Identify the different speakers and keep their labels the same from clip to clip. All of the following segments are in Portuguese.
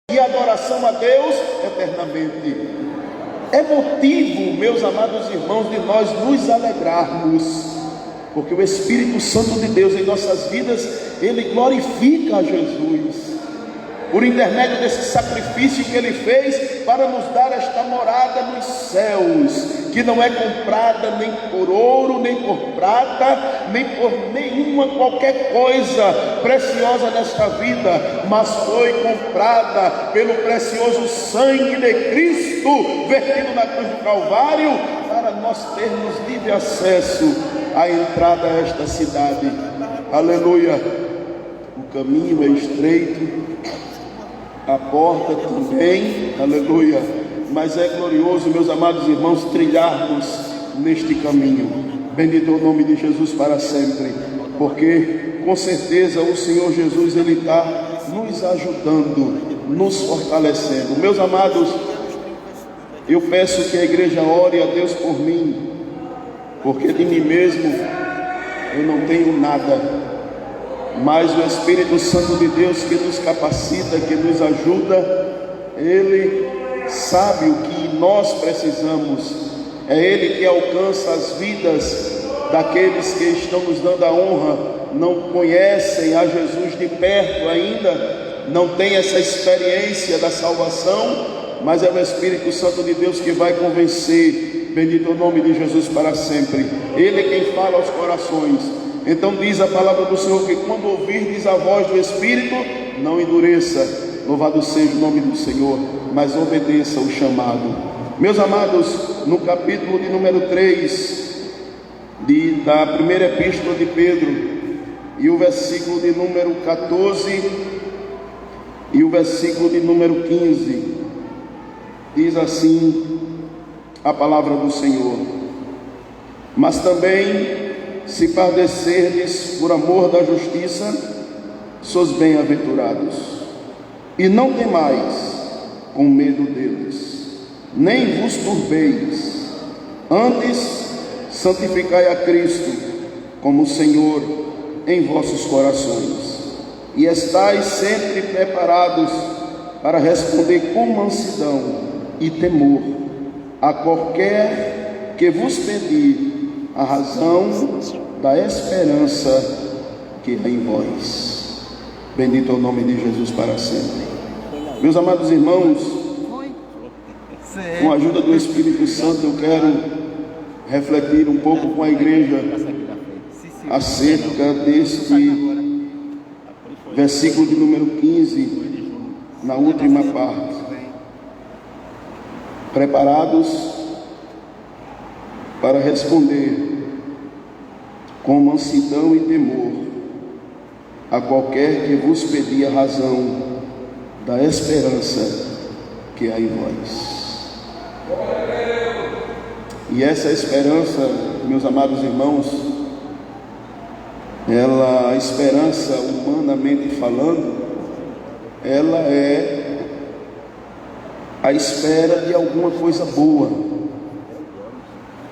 Speaker 1: e adoração a Deus eternamente. É motivo, meus amados irmãos, de nós nos alegrarmos, porque o Espírito Santo de Deus em nossas vidas, ele glorifica a Jesus, por intermédio desse sacrifício que ele fez para nos dar esta morada nos céus, que não é comprada nem por ouro, nem por prata, nem por nenhuma qualquer coisa preciosa nesta vida, mas foi comprada pelo precioso sangue de Cristo, vertido na cruz do Calvário, para nós termos livre acesso à entrada a esta cidade. Aleluia! O caminho é estreito, a porta também, aleluia, mas é glorioso, meus amados irmãos, trilharmos neste caminho. Bendito é o nome de Jesus para sempre, porque com certeza o Senhor Jesus, ele está nos ajudando, nos fortalecendo. Meus amados, eu peço que a igreja ore a Deus por mim, porque de mim mesmo eu não tenho nada, mas o Espírito Santo de Deus que nos capacita, que nos ajuda, ele sabe o que nós precisamos. É ele que alcança as vidas daqueles que estão nos dando a honra, não conhecem a Jesus de perto ainda, não tem essa experiência da salvação, mas é o Espírito Santo de Deus que vai convencer. Bendito é o nome de Jesus para sempre. Ele é quem fala aos corações. Então diz a palavra do Senhor que quando ouvirdes a voz do Espírito, não endureça. Louvado seja o nome do Senhor, mas obedeça o chamado. Meus amados, no capítulo de número 3 da primeira epístola de Pedro, e o versículo de número 14 e o versículo de número 15, diz assim a palavra do Senhor: mas também, se padecerdes por amor da justiça, sois bem-aventurados. E não temais com medo deles, nem vos turbeis, antes santificai a Cristo como Senhor em vossos corações, e estais sempre preparados para responder com mansidão e temor a qualquer que vos pedir a razão da esperança que há em vós. Bendito é o nome de Jesus para sempre. Meus amados irmãos, com a ajuda do Espírito Santo, eu quero refletir um pouco com a igreja acerca deste versículo de número 15, na última parte. Preparados para responder com mansidão e temor a qualquer que vos pedir a razão da esperança que há em vós. E essa esperança, meus amados irmãos, a esperança, humanamente falando, ela é a espera de alguma coisa boa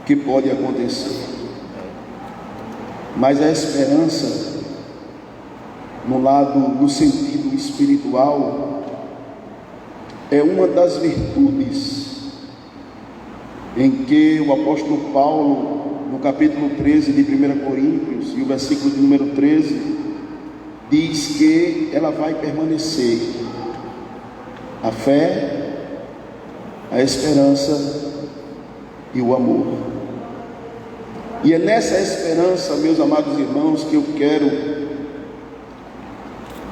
Speaker 1: que pode acontecer. Mas a esperança, no sentido espiritual, é uma das virtudes em que o apóstolo Paulo, no capítulo 13 de 1 Coríntios, e o versículo de número 13, diz que ela vai permanecer: a fé, a esperança e o amor. E é nessa esperança, meus amados irmãos, que eu quero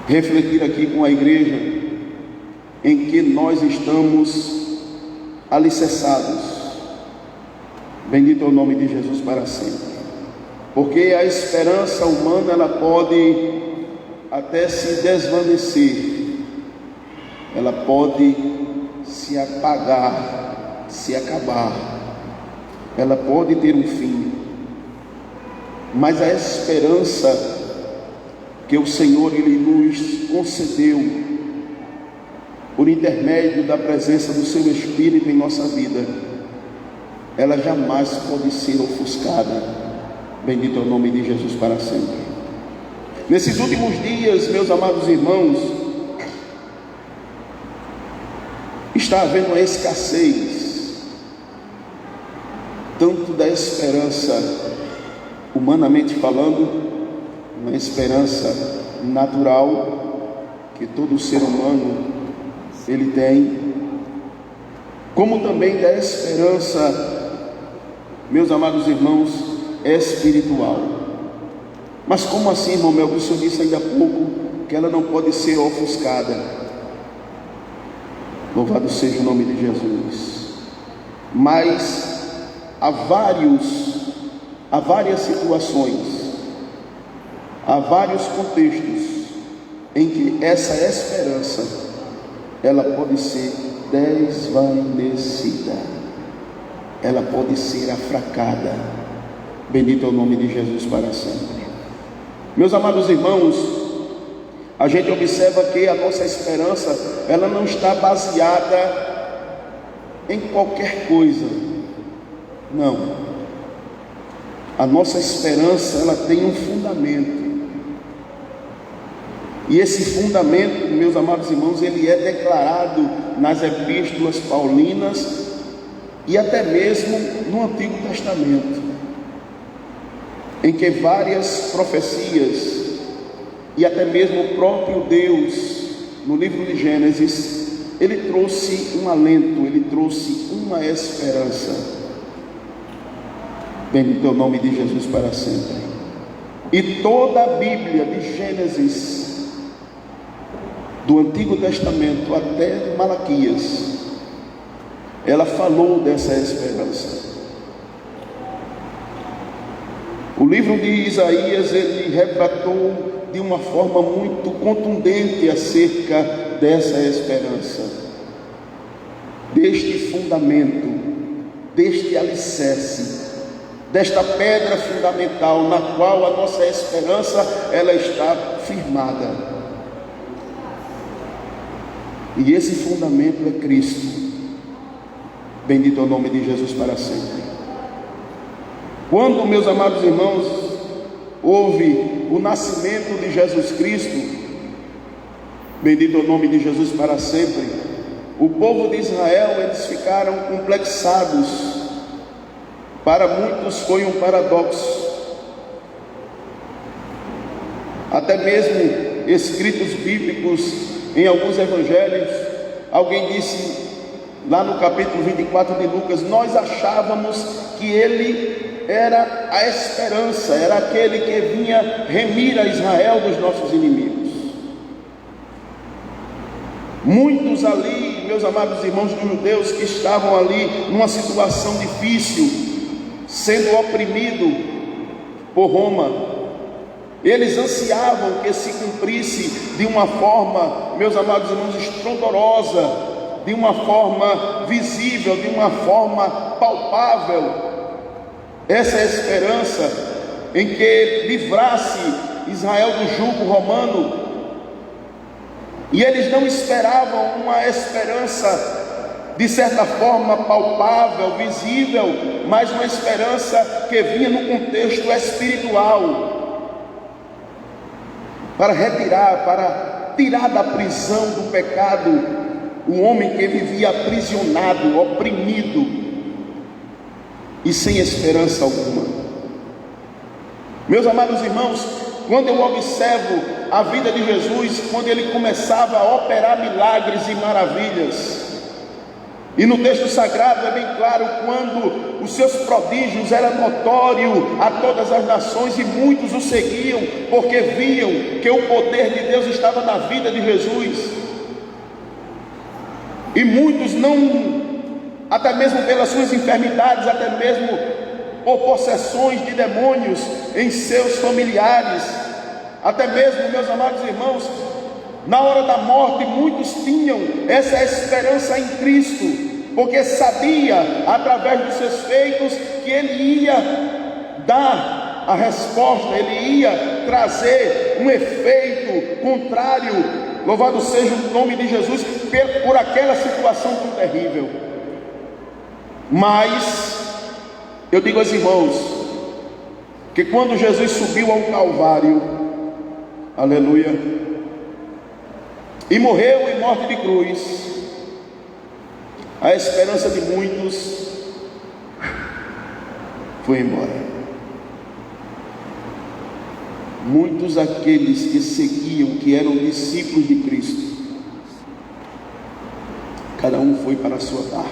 Speaker 1: refletir aqui com a igreja, em que nós estamos alicerçados. Bendito é o nome de Jesus para sempre. Porque a esperança humana, ela pode até se desvanecer, ela pode se apagar, se acabar, ela pode ter um fim. Mas a esperança que o Senhor ele nos concedeu por intermédio da presença do seu Espírito em nossa vida, ela jamais pode ser ofuscada. Bendito é o nome de Jesus para sempre. Nesses últimos dias, meus amados irmãos, está havendo uma escassez, tanto da esperança, humanamente falando, uma esperança natural, que todo ser humano ele tem, como também da esperança, meus amados irmãos, espiritual. Mas como assim, irmão Mel, que o senhor disse ainda há pouco, que ela não pode ser ofuscada? Louvado seja o nome de Jesus. Mas há várias situações, há vários contextos em que essa esperança ela pode ser desvanecida, ela pode ser afracada. Bendito é o nome de Jesus para sempre. Meus amados irmãos, a gente observa que a nossa esperança ela não está baseada em qualquer coisa, não. A nossa esperança ela tem um fundamento, e esse fundamento, meus amados irmãos, ele é declarado nas epístolas paulinas e até mesmo no Antigo Testamento, em que várias profecias e até mesmo o próprio Deus, no livro de Gênesis, ele trouxe um alento, ele trouxe uma esperança. Bendito é o nome de Jesus para sempre. E toda a Bíblia, de Gênesis, do Antigo Testamento até Malaquias, ela falou dessa esperança. O livro de Isaías, ele retratou de uma forma muito contundente acerca dessa esperança, deste fundamento, deste alicerce, desta pedra fundamental na qual a nossa esperança ela está firmada. E esse fundamento é Cristo. Bendito é o nome de Jesus para sempre. Quando, meus amados irmãos, houve o nascimento de Jesus Cristo, bendito é o nome de Jesus para sempre, o povo de Israel, eles ficaram complexados. Para muitos foi um paradoxo. Até mesmo escritos bíblicos em alguns evangelhos, alguém disse lá no capítulo 24 de Lucas: nós achávamos que ele era a esperança, era aquele que vinha remir a Israel dos nossos inimigos. Muitos ali, meus amados irmãos dos judeus, que estavam ali numa situação difícil, sendo oprimido por Roma, eles ansiavam que se cumprisse de uma forma, meus amados irmãos, estrondorosa, de uma forma visível, de uma forma palpável, essa esperança em que livrasse Israel do jugo romano. E eles não esperavam uma esperança de certa forma palpável, visível, mas uma esperança que vinha no contexto espiritual, para tirar da prisão do pecado o homem que vivia aprisionado, oprimido e sem esperança alguma. Meus amados irmãos, quando eu observo a vida de Jesus, quando ele começava a operar milagres e maravilhas, e no texto sagrado é bem claro, quando os seus prodígios eram notórios a todas as nações, e muitos o seguiam, porque viam que o poder de Deus estava na vida de Jesus. E muitos não, até mesmo pelas suas enfermidades, até mesmo por possessões de demônios em seus familiares, até mesmo, meus amados irmãos, na hora da morte, muitos tinham essa esperança em Cristo, porque sabia, através dos seus feitos, que Ele ia dar a resposta, Ele ia trazer um efeito contrário, louvado seja o nome de Jesus, por aquela situação tão terrível. Mas, eu digo aos irmãos, que quando Jesus subiu ao Calvário, aleluia, e morreu em morte de cruz, a esperança de muitos foi embora. Muitos aqueles que seguiam, que eram discípulos de Cristo, cada um foi para a sua parte.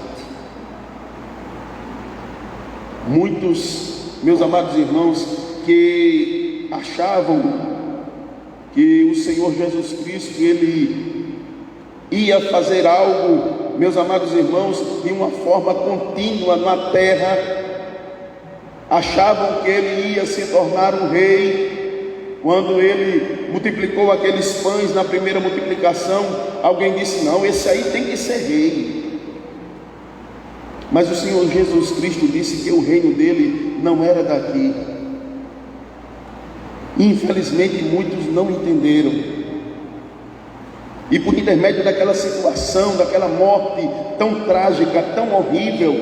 Speaker 1: Muitos, meus amados irmãos, que achavam que o Senhor Jesus Cristo, Ele ia fazer algo, meus amados irmãos, de uma forma contínua na terra, achavam que Ele ia se tornar um rei. Quando Ele multiplicou aqueles pães na primeira multiplicação, alguém disse: não, esse aí tem que ser rei. Mas o Senhor Jesus Cristo disse que o reino dele não era daqui. Infelizmente muitos não entenderam, e por intermédio daquela situação, daquela morte tão trágica, tão horrível,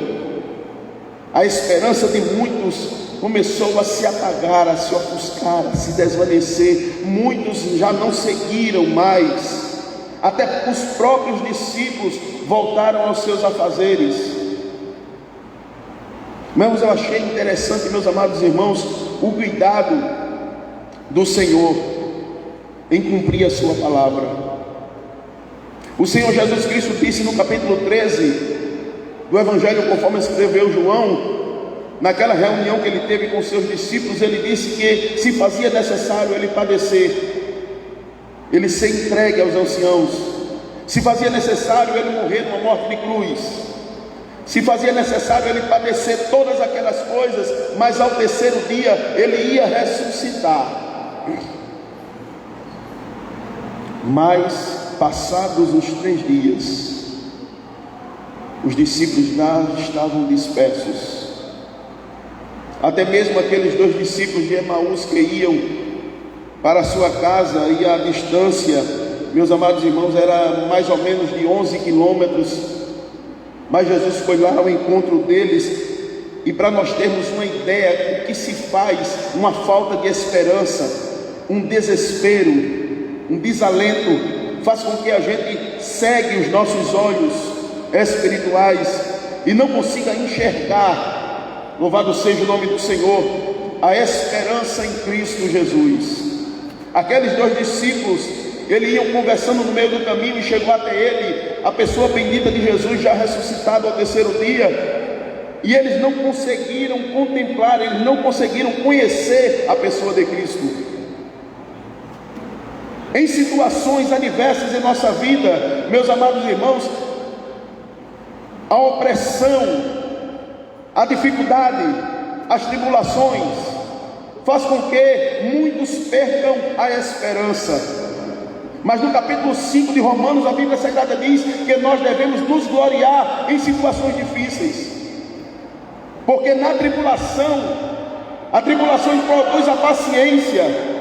Speaker 1: a esperança de muitos começou a se apagar, a se ofuscar, a se desvanecer. Muitos já não seguiram mais, até os próprios discípulos voltaram aos seus afazeres. Mas eu achei interessante, meus amados irmãos, o cuidado do Senhor em cumprir a sua palavra. O Senhor Jesus Cristo disse no capítulo 13 do Evangelho conforme escreveu João, naquela reunião que ele teve com seus discípulos, ele disse que se fazia necessário ele padecer, ele ser entregue aos anciãos, se fazia necessário ele morrer numa morte de cruz, se fazia necessário ele padecer todas aquelas coisas, mas ao terceiro dia ele ia ressuscitar. Mas passados os 3 dias, os discípulos já estavam dispersos. Até mesmo aqueles 2 discípulos de Emaús que iam para a sua casa, e a distância, meus amados irmãos, era mais ou menos de 11 quilômetros, mas Jesus foi lá ao encontro deles. E para nós termos uma ideia do que se faz uma falta de esperança, um desespero, um desalento, faz com que a gente cegue os nossos olhos espirituais e não consiga enxergar, louvado seja o nome do Senhor, a esperança em Cristo Jesus. Aqueles 2 discípulos, eles iam conversando no meio do caminho e chegou até ele a pessoa bendita de Jesus, já ressuscitado ao terceiro dia, e eles não conseguiram contemplar, eles não conseguiram conhecer a pessoa de Cristo. Em situações adversas em nossa vida, meus amados irmãos, a opressão, a dificuldade, as tribulações, faz com que muitos percam a esperança. Mas no capítulo 5 de Romanos, a Bíblia Sagrada diz que nós devemos nos gloriar em situações difíceis, porque na tribulação, a tribulação produz a paciência,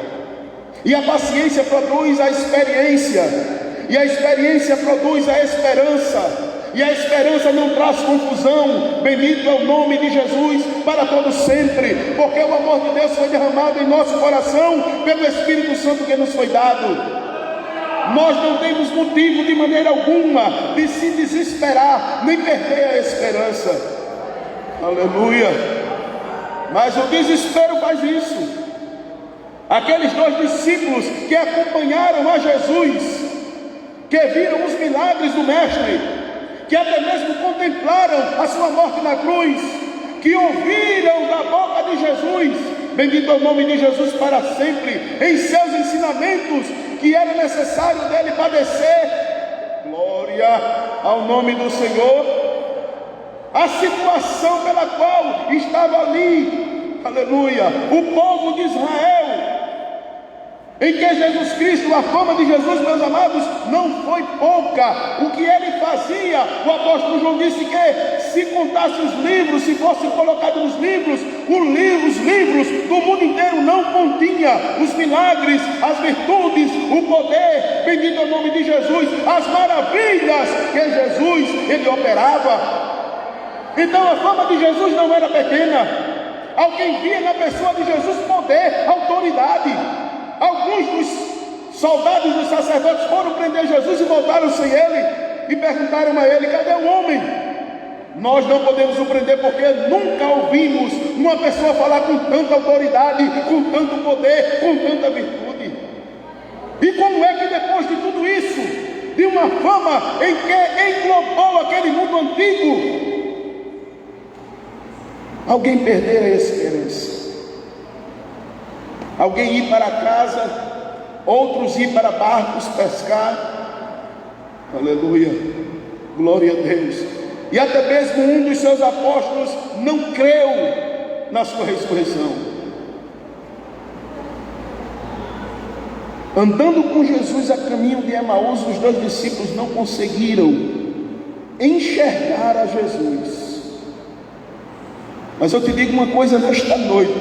Speaker 1: e a paciência produz a experiência, e a experiência produz a esperança, e a esperança não traz confusão. Bendito é o nome de Jesus para todo sempre, porque o amor de Deus foi derramado em nosso coração pelo Espírito Santo que nos foi dado. Nós não temos motivo de maneira alguma de se desesperar, nem perder a esperança. Aleluia. Mas o desespero faz isso. Aqueles 2 discípulos que acompanharam a Jesus, que viram os milagres do Mestre, que até mesmo contemplaram a sua morte na cruz, que ouviram da boca de Jesus, bendito é o nome de Jesus para sempre, em seus ensinamentos, que era necessário dele padecer. Glória ao nome do Senhor. A situação pela qual estava ali, aleluia, o povo de Israel, em que Jesus Cristo, a fama de Jesus, meus amados, não foi pouca. O que ele fazia, o apóstolo João disse que se contasse os livros, se fossem colocados nos livros, os livros do mundo inteiro não continha os milagres, as virtudes, o poder, bendito é o nome de Jesus, as maravilhas que Jesus ele operava. Então a fama de Jesus não era pequena. Alguém via na pessoa de Jesus poder, autoridade. Alguns dos soldados dos sacerdotes foram prender Jesus e voltaram sem ele, e perguntaram a ele: cadê o homem? Nós não podemos surpreender porque nunca ouvimos uma pessoa falar com tanta autoridade, com tanto poder, com tanta virtude. E como é que depois de tudo isso, de uma fama em que englobou aquele mundo antigo, alguém perder a esperança, alguém ir para casa, outros ir para barcos pescar? Aleluia, glória a Deus. E até mesmo um dos seus apóstolos não creu na sua ressurreição. Andando com Jesus a caminho de Emaús, os 2 discípulos não conseguiram enxergar a Jesus. Mas eu te digo uma coisa nesta noite: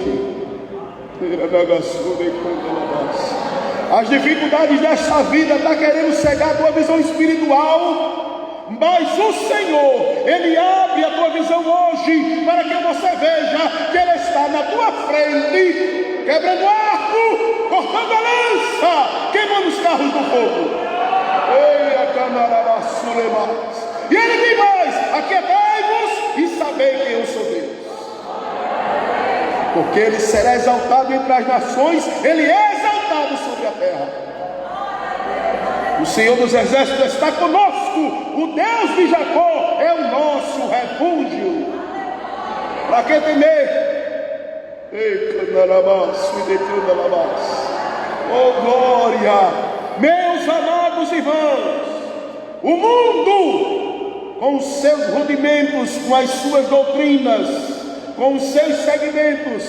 Speaker 1: as dificuldades desta vida estão querendo cegar a tua visão espiritual, mas o Senhor, Ele abre a tua visão hoje, para que você veja que Ele está na tua frente, quebrando o arco, cortando a lança, queimando os carros do fogo. E Ele diz mais: aquietai-vos e sabei que eu sou Deus. Porque Ele será exaltado entre as nações, Ele é exaltado sobre a terra. O Senhor dos Exércitos está conosco, o Deus de Jacó é o nosso refúgio. Para que temer? Oh glória! Meus amados irmãos, o mundo, com os seus rudimentos, com as suas doutrinas, com os seus segmentos,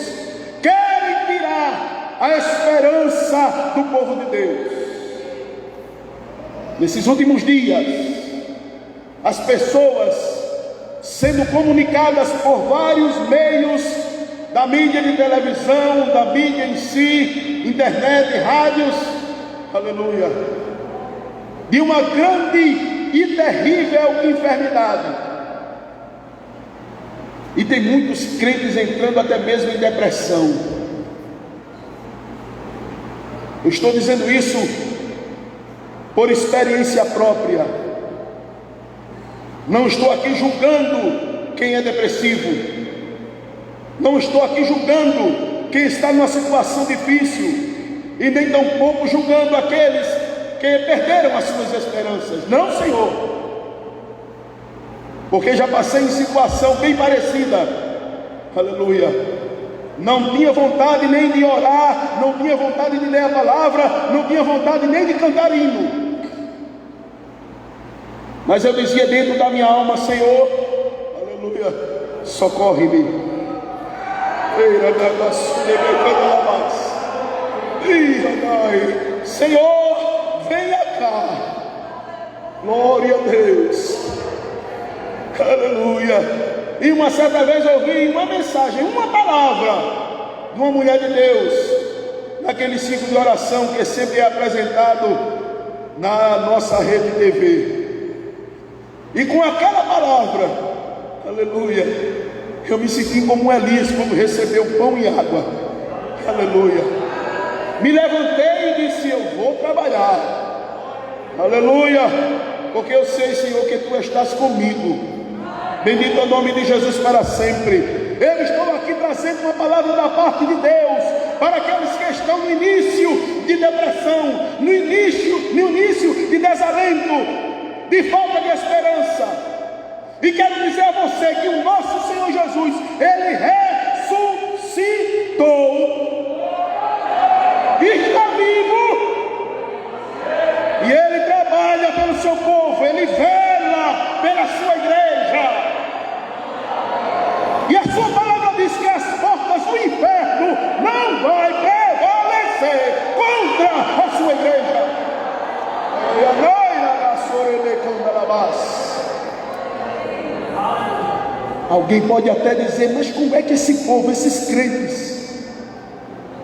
Speaker 1: querem tirar a esperança do povo de Deus. Nesses últimos dias, as pessoas sendo comunicadas por vários meios da mídia de televisão, da mídia em si, internet, rádios, aleluia, de uma grande e terrível enfermidade. E tem muitos crentes entrando até mesmo em depressão. Eu estou dizendo isso por experiência própria. Não estou aqui julgando quem é depressivo. Não estou aqui julgando quem está numa situação difícil. E nem tampouco julgando aqueles que perderam as suas esperanças. Não, Senhor. Porque já passei em situação bem parecida. Aleluia. Não tinha vontade nem de orar, não tinha vontade de ler a palavra, não tinha vontade nem de cantar hino. Mas eu dizia dentro da minha alma: Senhor, aleluia, socorre-me. Senhor, venha cá. Glória a Deus. Aleluia. E uma certa vez eu ouvi uma mensagem, uma palavra de uma mulher de Deus, naquele ciclo de oração que sempre é apresentado na nossa rede TV. E com aquela palavra, aleluia, eu me senti como Elias quando recebeu pão e água. Aleluia. Me levantei e disse: eu vou trabalhar. Aleluia. Porque eu sei, Senhor, que Tu estás comigo. Bendito é o nome de Jesus para sempre. Eu estou aqui trazendo uma palavra da parte de Deus para aqueles que estão no início de depressão, no início de desalento, de falta de esperança. E quero dizer a você que o nosso Senhor Jesus, Ele ressuscitou, está vivo, e Ele trabalha pelo seu povo, Ele vela pela sua igreja. E a sua palavra diz que as portas do inferno não vai prevalecer contra a sua igreja. Alguém pode até dizer: mas como é que esse povo, esses crentes,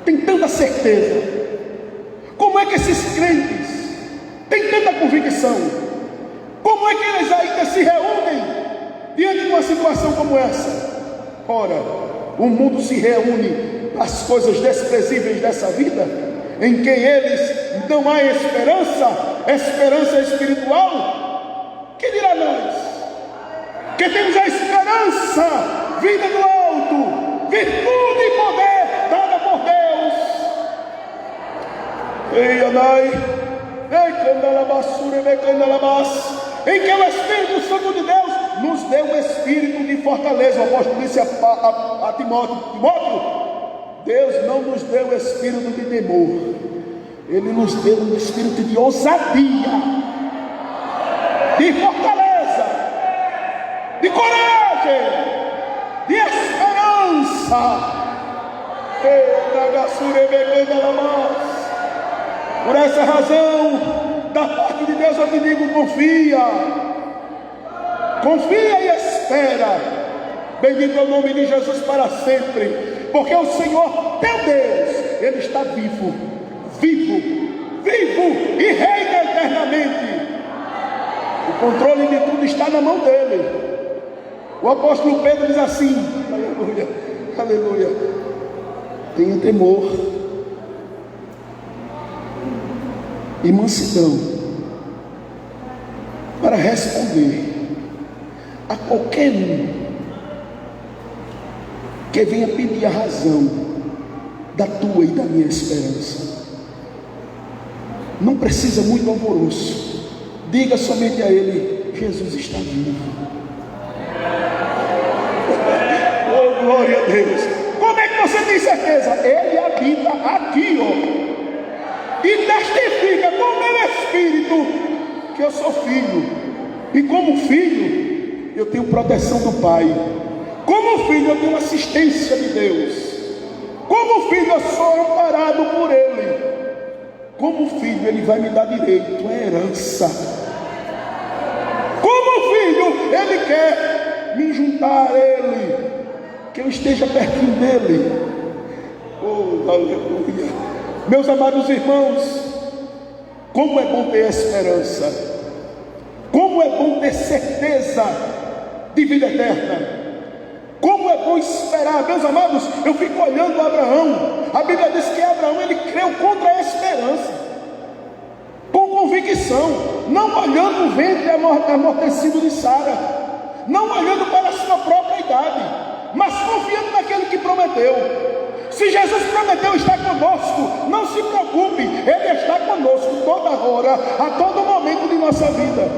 Speaker 1: tem tanta certeza? Como é que esses crentes têm tanta convicção? Como é que eles ainda se reúnem diante de uma situação como essa? Ora, o mundo se reúne às coisas desprezíveis dessa vida, em que eles não há esperança espiritual. Que dirá nós, que temos a esperança esperança vinda do alto, virtude e poder dada por Deus. Ei, Anai, em que o Espírito Santo de Deus nos deu um espírito de fortaleza. O apóstolo disse a Timóteo: Timóteo, Deus não nos deu o espírito de temor, Ele nos deu um espírito de ousadia, de fortaleza, de coragem, de esperança. Por essa razão, da parte de Deus eu te digo: confia e espera. Bendito é o nome de Jesus para sempre, porque o Senhor teu Deus, Ele está vivo e reina eternamente. O controle de tudo está na mão dele. O apóstolo Pedro diz assim: aleluia, aleluia, tenha temor e mansidão para responder a qualquer um que venha pedir a razão da tua e da minha esperança. Não precisa muito alvoroço, diga somente a ele: Jesus está vivo. Oh, glória a Deus. Como é que você tem certeza? Ele habita aqui, ó, e testifica com o meu espírito que eu sou filho, e como filho eu tenho proteção do Pai, como filho eu tenho assistência de Deus, como filho eu sou amparado por Ele, como filho Ele vai me dar direito à herança, como filho Ele quer me juntar a Ele, que eu esteja pertinho dEle. Oh, aleluia. Meus amados irmãos, como é bom ter esperança, como é bom ter certeza de vida eterna, como é bom esperar. Meus amados, eu fico olhando Abraão. A Bíblia diz que Abraão, ele creu contra a esperança, com convicção, não olhando o ventre amortecido de Sara, não olhando para a sua própria idade, mas confiando naquele que prometeu. Se Jesus prometeu estar conosco, não se preocupe, Ele está conosco toda hora, a todo momento de nossa vida,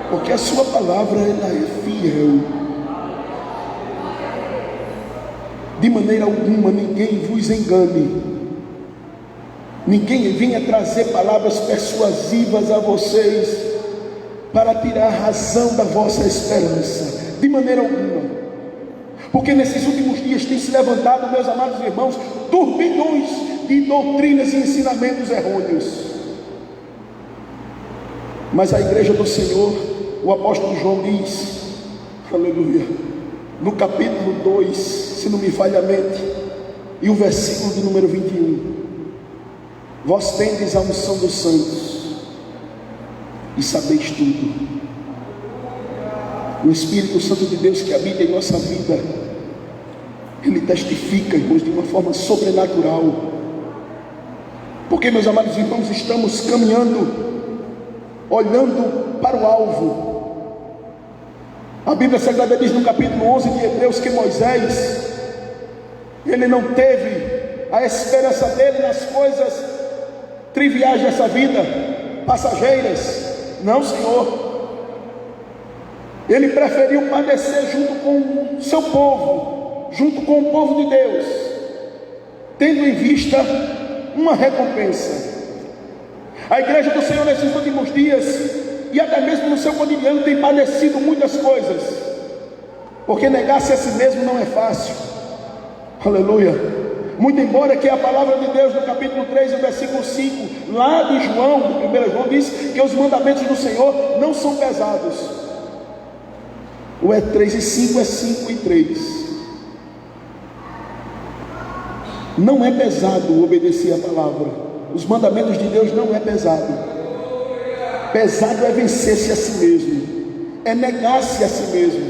Speaker 1: porque a sua palavra, ela é fiel. De maneira alguma ninguém vos engane, ninguém venha trazer palavras persuasivas a vocês para tirar a razão da vossa esperança, de maneira alguma. Porque nesses últimos dias tem se levantado, meus amados irmãos, turbilhões de doutrinas e ensinamentos errôneos. Mas a igreja do Senhor, o apóstolo João diz, aleluia, no capítulo 2, se não me falha a mente, e o versículo de número 21, vós tendes a unção dos santos e sabeis tudo. O Espírito Santo de Deus que habita em nossa vida, Ele testifica, irmãos, de uma forma sobrenatural. Porque, meus amados irmãos, estamos caminhando, olhando para o alvo. A Bíblia Sagrada diz no capítulo 11 de Hebreus que Moisés, ele não teve a esperança dele nas coisas triviais dessa vida, passageiras. Não, Senhor. Ele preferiu padecer junto com o seu povo, junto com o povo de Deus, tendo em vista uma recompensa. A igreja do Senhor nesses últimos dias, e até mesmo no seu cotidiano, tem padecido muitas coisas, porque negar-se a si mesmo não é fácil. Aleluia. Muito embora que a palavra de Deus no capítulo 3, no versículo 5, lá de João, do 1 João, diz que os mandamentos do Senhor não são pesados. O é 3 e 5 é 5 e 3. Não é pesado obedecer a palavra. Os mandamentos de Deus não é pesado. Pesado é vencer-se a si mesmo, é negar-se a si mesmo.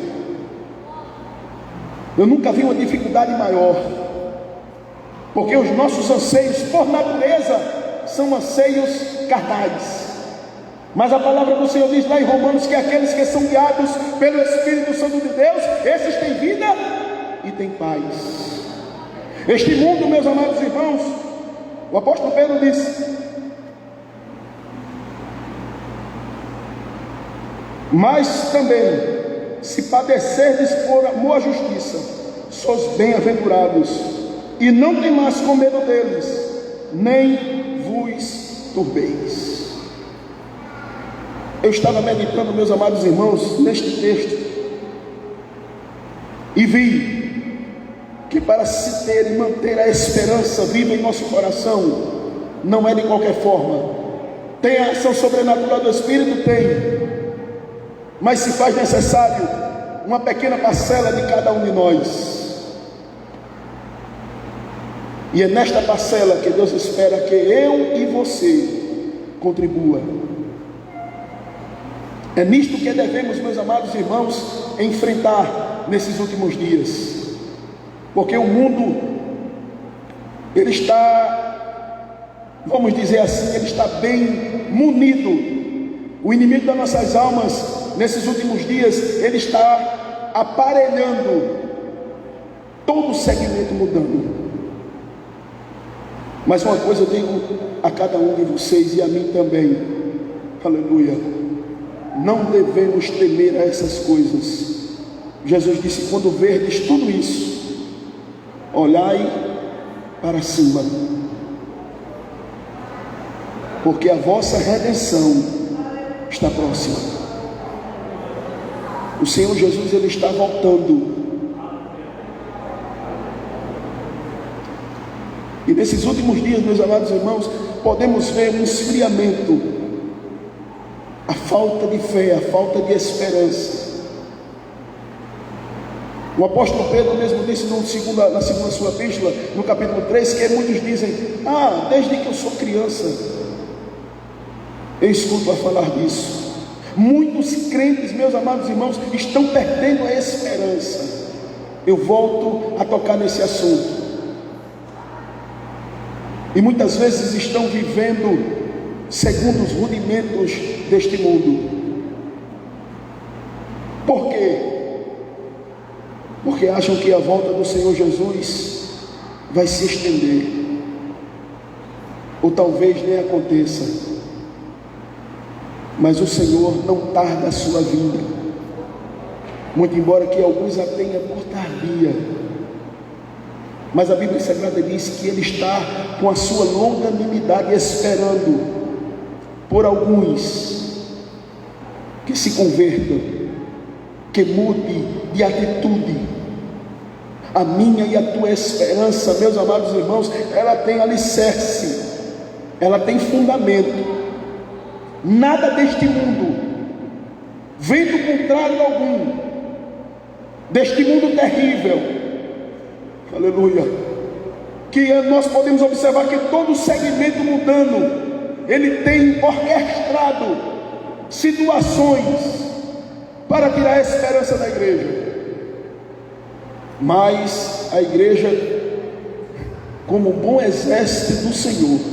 Speaker 1: Eu nunca vi uma dificuldade maior, porque os nossos anseios, por natureza, são anseios carnais. Mas a palavra do Senhor diz lá em Romanos que aqueles que são guiados pelo Espírito Santo de Deus, esses têm vida e têm paz. Este mundo, meus amados irmãos, o apóstolo Pedro diz: mas também, se padecerdes por amor à justiça, sois bem-aventurados, e não temais com medo deles, nem vos turbeis. Eu estava meditando, meus amados irmãos, neste texto, e vi que para se ter e manter a esperança viva em nosso coração, não é de qualquer forma. Tem a ação sobrenatural do Espírito? Tem. Mas se faz necessário uma pequena parcela de cada um de nós. E é nesta parcela que Deus espera que eu e você contribua. É nisto que devemos, meus amados irmãos, enfrentar nesses últimos dias. Porque o mundo, ele está, vamos dizer assim, ele está bem munido. O inimigo das nossas almas, nesses últimos dias, ele está aparelhando todo o segmento mudando. Mas uma coisa eu digo a cada um de vocês e a mim também, aleluia, não devemos temer a essas coisas. Jesus disse: quando verdes tudo isso, olhai para cima, porque a vossa redenção está próxima. O Senhor Jesus, ele está voltando. E nesses últimos dias, meus amados irmãos, podemos ver um esfriamento, a falta de fé, a falta de esperança. O apóstolo Pedro mesmo disse na segunda sua epístola, no capítulo 3, que muitos dizem: desde que eu sou criança eu escuto a falar disso. Muitos crentes, meus amados irmãos, estão perdendo a esperança. Eu volto a tocar nesse assunto. E muitas vezes estão vivendo segundo os rudimentos deste mundo. Por quê? Porque acham que a volta do Senhor Jesus vai se estender, ou talvez nem aconteça. Mas o Senhor não tarda a sua vinda, muito embora que alguns a tenham por tardia. Mas a Bíblia Sagrada diz que Ele está com a sua longanimidade esperando por alguns que se convertam, que mude de atitude. A minha e a tua esperança, meus amados irmãos, ela tem alicerce, ela tem fundamento. Nada deste mundo, vento contrário algum, deste mundo terrível, aleluia, que nós podemos observar que todo segmento mundano, ele tem orquestrado situações para tirar a esperança da igreja. Mas a igreja, como bom exército do Senhor,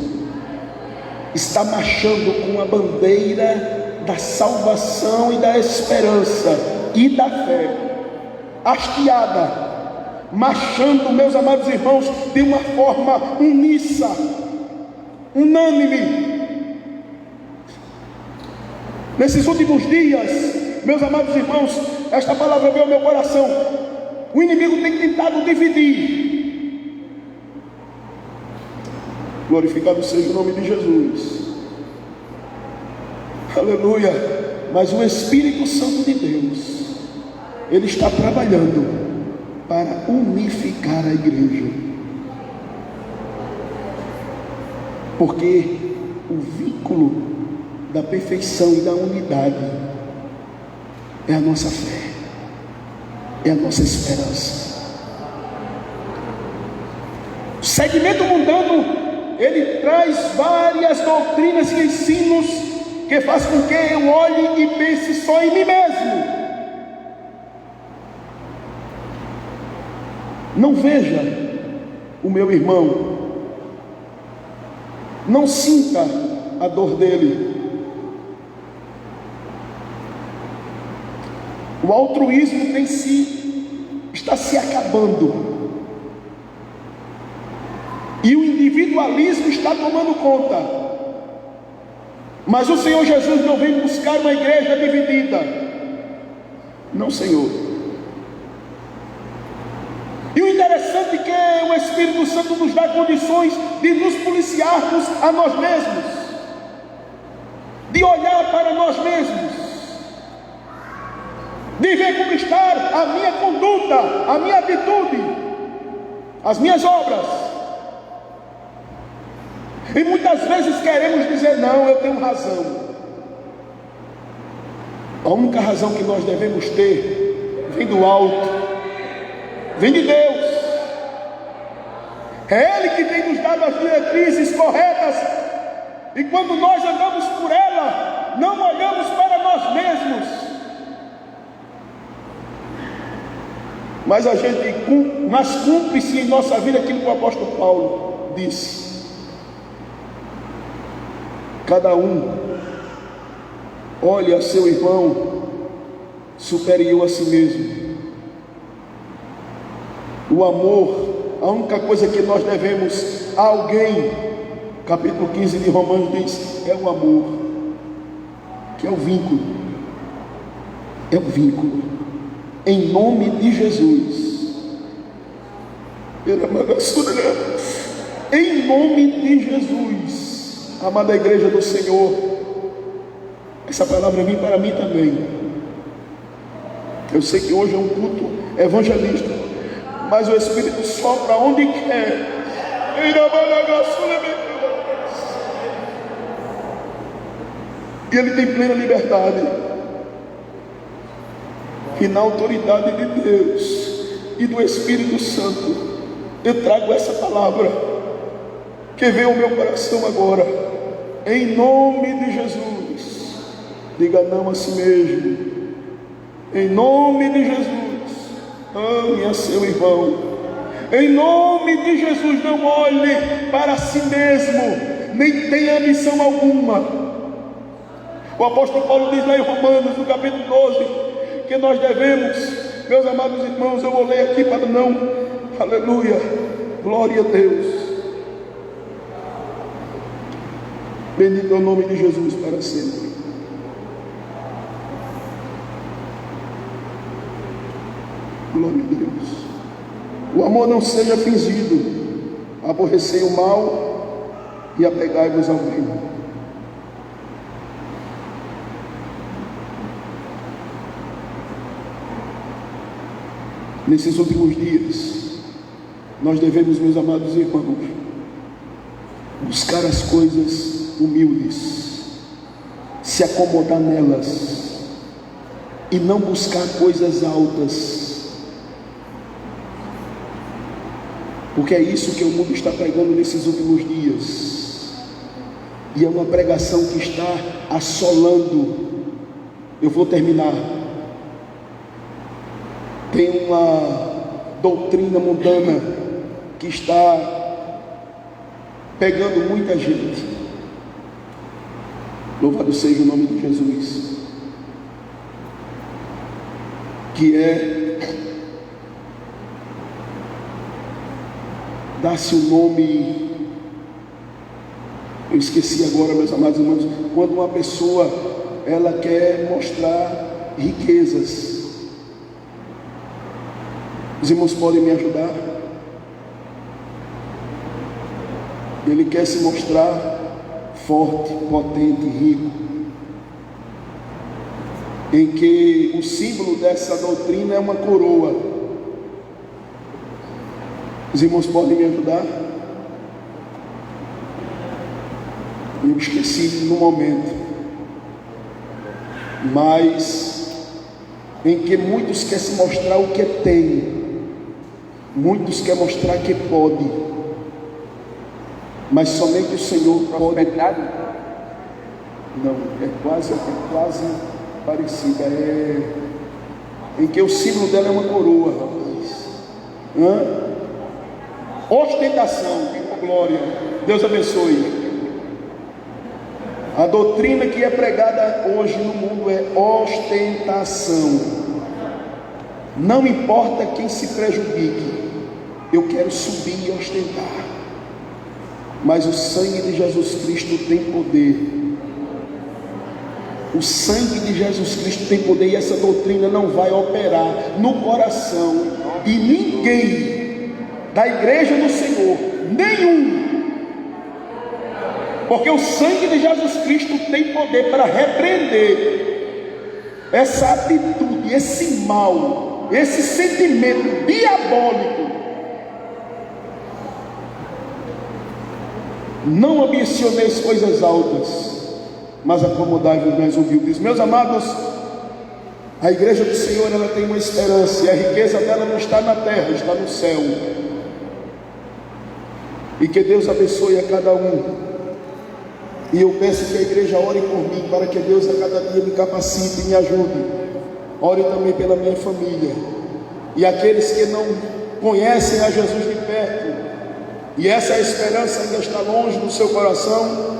Speaker 1: está marchando com a bandeira da salvação e da esperança e da fé, hasteada, marchando, meus amados irmãos, de uma forma uníssa, unânime. Nesses últimos dias, meus amados irmãos, esta palavra veio ao meu coração. O inimigo tem tentado dividir. Glorificado seja o nome de Jesus, aleluia. Mas o Espírito Santo de Deus, ele está trabalhando para unificar a igreja, porque o vínculo da perfeição e da unidade é a nossa fé, é a nossa esperança. O segmento mundano, ele traz várias doutrinas e ensinos que faz com que eu olhe e pense só em mim mesmo. Não veja o meu irmão, não sinta a dor dele, O altruísmo está se acabando. E o individualismo está tomando conta. Mas o Senhor Jesus não vem buscar uma igreja dividida. Não, Senhor. E o interessante é que o Espírito Santo nos dá condições de nos policiarmos a nós mesmos, de olhar para nós mesmos, de ver como está a minha conduta, a minha atitude, as minhas obras. E muitas vezes queremos dizer: não, eu tenho razão. A única razão que nós devemos ter vem do alto, vem de Deus. É Ele que tem nos dado as diretrizes corretas. E quando nós andamos por ela, não olhamos para nós mesmos, mas cumpre-se em nossa vida aquilo que o apóstolo Paulo disse: cada um olhe a seu irmão superior a si mesmo. O amor, a única coisa que nós devemos a alguém, capítulo 15 de Romanos diz, é o amor, que é o vínculo. É o vínculo. Em nome de Jesus. Em nome de Jesus. Amada igreja do Senhor, essa palavra vem para mim também. Eu sei que hoje é um culto evangelista, mas o Espírito sopra onde quer. E Ele tem plena liberdade. E na autoridade de Deus e do Espírito Santo, eu trago essa palavra que veio ao meu coração agora. Em nome de Jesus, diga não a si mesmo. Em nome de Jesus, ame a seu irmão. Em nome de Jesus, não olhe para si mesmo, nem tenha ambição alguma. O apóstolo Paulo diz lá em Romanos, no capítulo 12, que nós devemos, meus amados irmãos, eu vou ler aqui para não, aleluia, glória a Deus. Bendito é o nome de Jesus para sempre. Glória a Deus. O amor não seja fingido. Aborrecei o mal e apegai-vos ao bem. Nesses últimos dias, nós devemos, meus amados irmãos, buscar as coisas humildes, se acomodar nelas e não buscar coisas altas, porque é isso que o mundo está pregando nesses últimos dias, e é uma pregação que está assolando. Eu vou terminar. Tem uma doutrina mundana que está pegando muita gente. Louvado seja o nome de Jesus. Que é dar-se o nome. Eu esqueci agora, meus amados irmãos. Quando uma pessoa ela quer mostrar riquezas. Os irmãos podem me ajudar? Ele quer se mostrar forte, potente, rico, em que o símbolo dessa doutrina é uma coroa. Os irmãos podem me ajudar? Eu esqueci no momento, mas em que muitos querem se mostrar o que tem, muitos querem mostrar que pode, mas somente o Senhor pode. Não, é quase parecida. Em que o símbolo dela é uma coroa, rapaz. Ostentação, glória. Deus abençoe. A doutrina que é pregada hoje no mundo é ostentação. Não importa quem se prejudique, eu quero subir e ostentar. Mas o sangue de Jesus Cristo tem poder. O sangue de Jesus Cristo tem poder, e essa doutrina não vai operar no coração de ninguém da igreja do Senhor, nenhum. Porque o sangue de Jesus Cristo tem poder para repreender essa atitude, esse mal, esse sentimento diabólico. Não ambicioneis coisas altas, mas acomodai-vos mais humildes. Meus amados, a igreja do Senhor, ela tem uma esperança, e a riqueza dela não está na terra, está no céu. E que Deus abençoe a cada um. E eu peço que a igreja ore por mim, para que Deus a cada dia me capacite e me ajude. Ore também pela minha família. E aqueles que não conhecem a Jesus de perto, e essa esperança ainda está longe do seu coração,